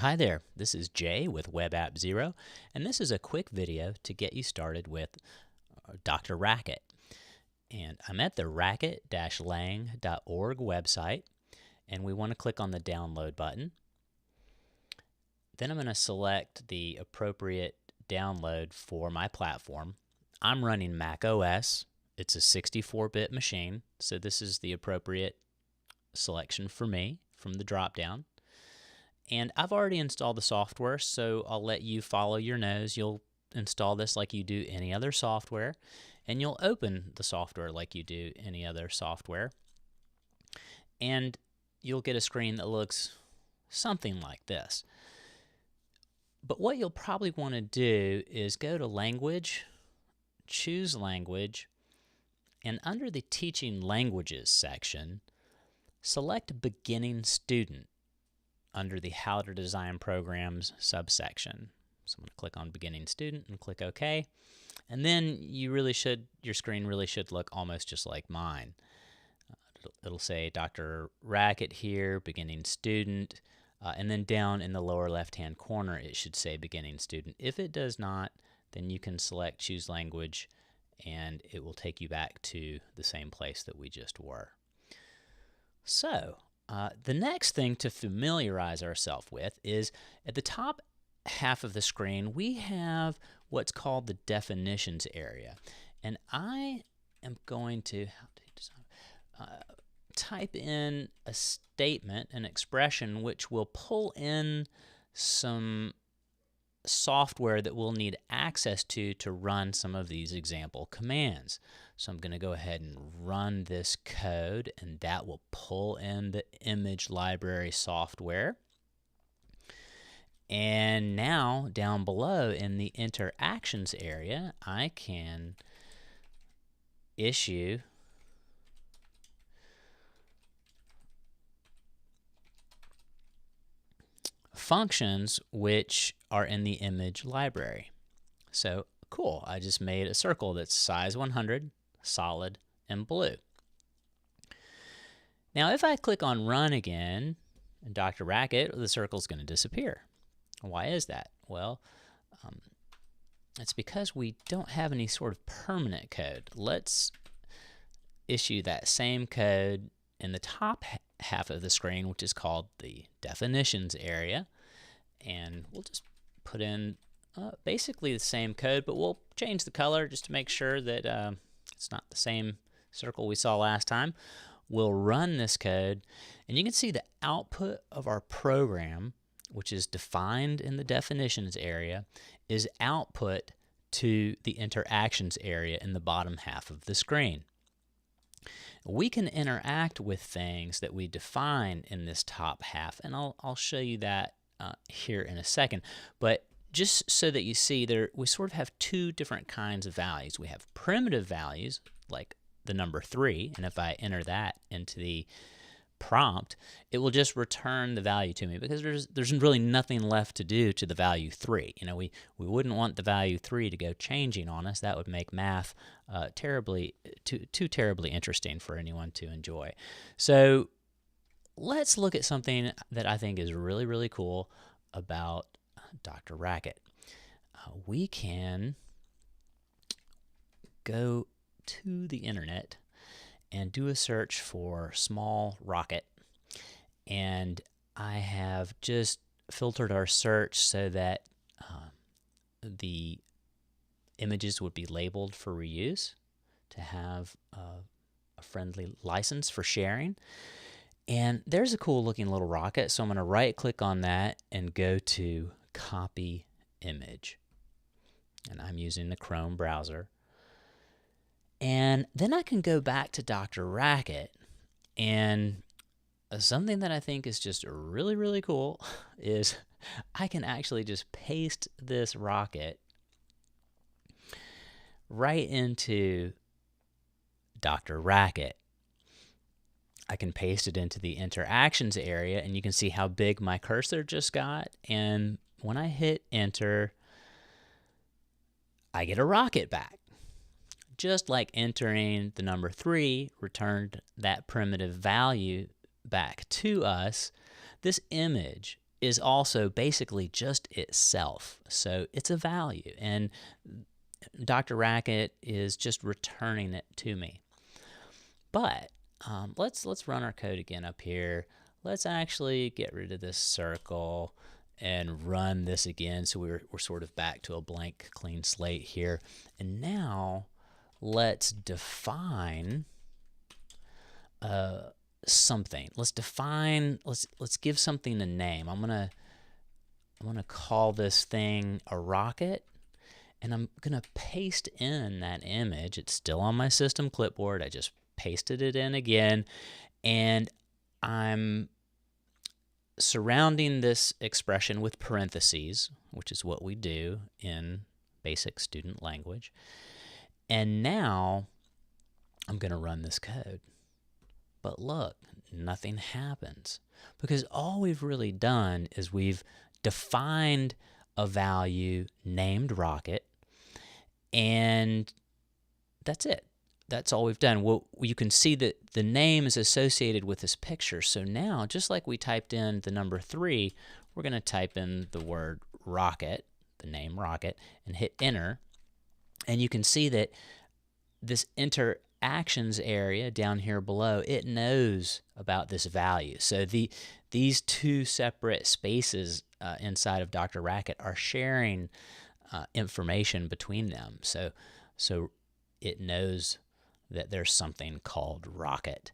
Hi there, this is Jay with Web App Zero, and this is a quick video to get you started with Dr. Racket. And I'm at the racket-lang.org website, and we want to click on the download button. Then I'm going to select the appropriate download for my platform. I'm running Mac OS. It's a 64-bit machine, so this is the appropriate selection for me from the drop-down. And I've already installed the software, so I'll let you follow your nose. You'll install this like you do any other software, and you'll open the software like you do any other software. And you'll get a screen that looks something like this. But what you'll probably want to do is go to Language, choose Language, and under the Teaching Languages section, select Beginning Student under the How to Design Programs subsection. So I'm going to click on Beginning Student and click OK. And then your screen really should look almost just like mine. It'll say Dr. Racket here, Beginning Student, and then down in the lower left-hand corner it should say Beginning Student. If it does not, then you can select Choose Language and it will take you back to the same place that we just were. So, the next thing to familiarize ourselves with is at the top half of the screen we have what's called the definitions area, and I am going to type in a statement, an expression, which will pull in some software that we'll need access to run some of these example commands. So I'm going to go ahead and run this code, and that will pull in the image library software. And now down below in the interactions area, I can issue functions which are in the image library. So cool, I just made a circle that's size 100, solid, and blue. Now if I click on Run again in Dr. Racket, the circle's going to disappear. Why is that? Well, it's because we don't have any sort of permanent code. Let's issue that same code in the top half of the screen, which is called the definitions area, and we'll just put in basically the same code, but we'll change the color just to make sure that it's not the same circle we saw last time. We'll run this code, and you can see the output of our program, which is defined in the definitions area, is output to the interactions area in the bottom half of the screen. We can interact with things that we define in this top half, and I'll show you that here in a second. But just so that you see, we sort of have two different kinds of values. We have primitive values, like the number 3, and if I enter that into the prompt, it will just return the value to me because there's really nothing left to do to the value 3. You know, we wouldn't want the value 3 to go changing on us. That would make math too terribly interesting for anyone to enjoy. So let's look at something that I think is really, really cool about Dr. Racket. We can go to the internet and do a search for small rocket, and I have just filtered our search so that the images would be labeled for reuse to have a friendly license for sharing. And there's a cool looking little rocket, so I'm going to right click on that and go to copy image, and I'm using the Chrome browser. And then I can go back to Dr. Racket, and something that I think is just really, really cool is I can actually just paste this rocket right into Dr. Racket. I can paste it into the interactions area, and you can see how big my cursor just got. And when I hit enter, I get a rocket back. Just like entering the number 3 returned that primitive value back to us, this image is also basically just itself. So it's a value, and Dr. Racket is just returning it to me. But let's run our code again up here. Let's actually get rid of this circle and run this again, so we're sort of back to a blank, clean slate here. And now let's define something. Let's give something a name. I'm gonna call this thing a rocket, and I'm gonna paste in that image. It's still on my system clipboard. I just pasted it in again, and I'm surrounding this expression with parentheses, which is what we do in basic student language. And now I'm going to run this code. But look, nothing happens, because all we've really done is we've defined a value named rocket, and that's it. That's all we've done. Well, you can see that the name is associated with this picture. So now, just like we typed in the number 3, we're going to type in the word rocket, the name rocket, and hit enter. And you can see that this interactions area down here below, it knows about this value. So these two separate spaces inside of Dr. Racket are sharing information between them. So it knows that there's something called rocket.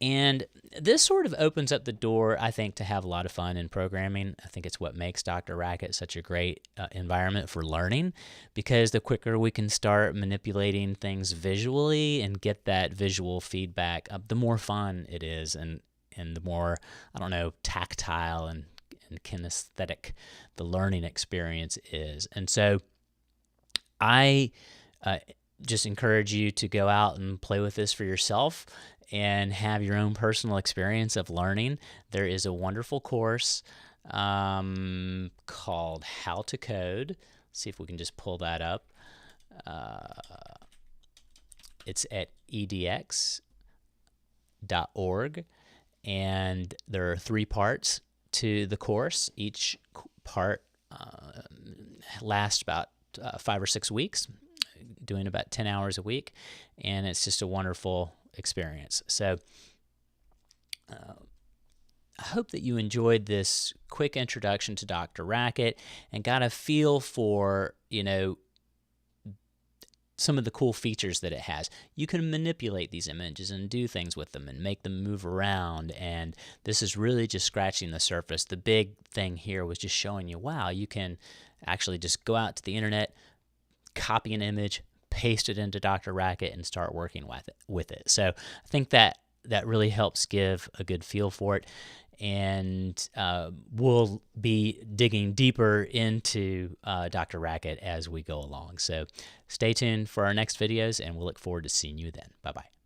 And this sort of opens up the door, I think, to have a lot of fun in programming. I think it's what makes Dr. Racket such a great environment for learning, because the quicker we can start manipulating things visually and get that visual feedback, the more fun it is, and the more, I don't know, tactile and kinesthetic the learning experience is. And so I just encourage you to go out and play with this for yourself and have your own personal experience of learning. There is a wonderful course called How to Code. Let's see if we can just pull that up. It's at edx.org, and there are 3 parts to the course. Each part lasts about 5 or 6 weeks, doing about 10 hours a week, and it's just a wonderful experience. So I hope that you enjoyed this quick introduction to Dr. Racket and got a feel for, some of the cool features that it has. You can manipulate these images and do things with them and make them move around, and this is really just scratching the surface. The big thing here was just showing you, wow, you can actually just go out to the internet, copy an image, paste it into Dr. Racket, and start working with it. So I think that really helps give a good feel for it, and we'll be digging deeper into Dr. Racket as we go along. So stay tuned for our next videos, and we'll look forward to seeing you then. Bye-bye.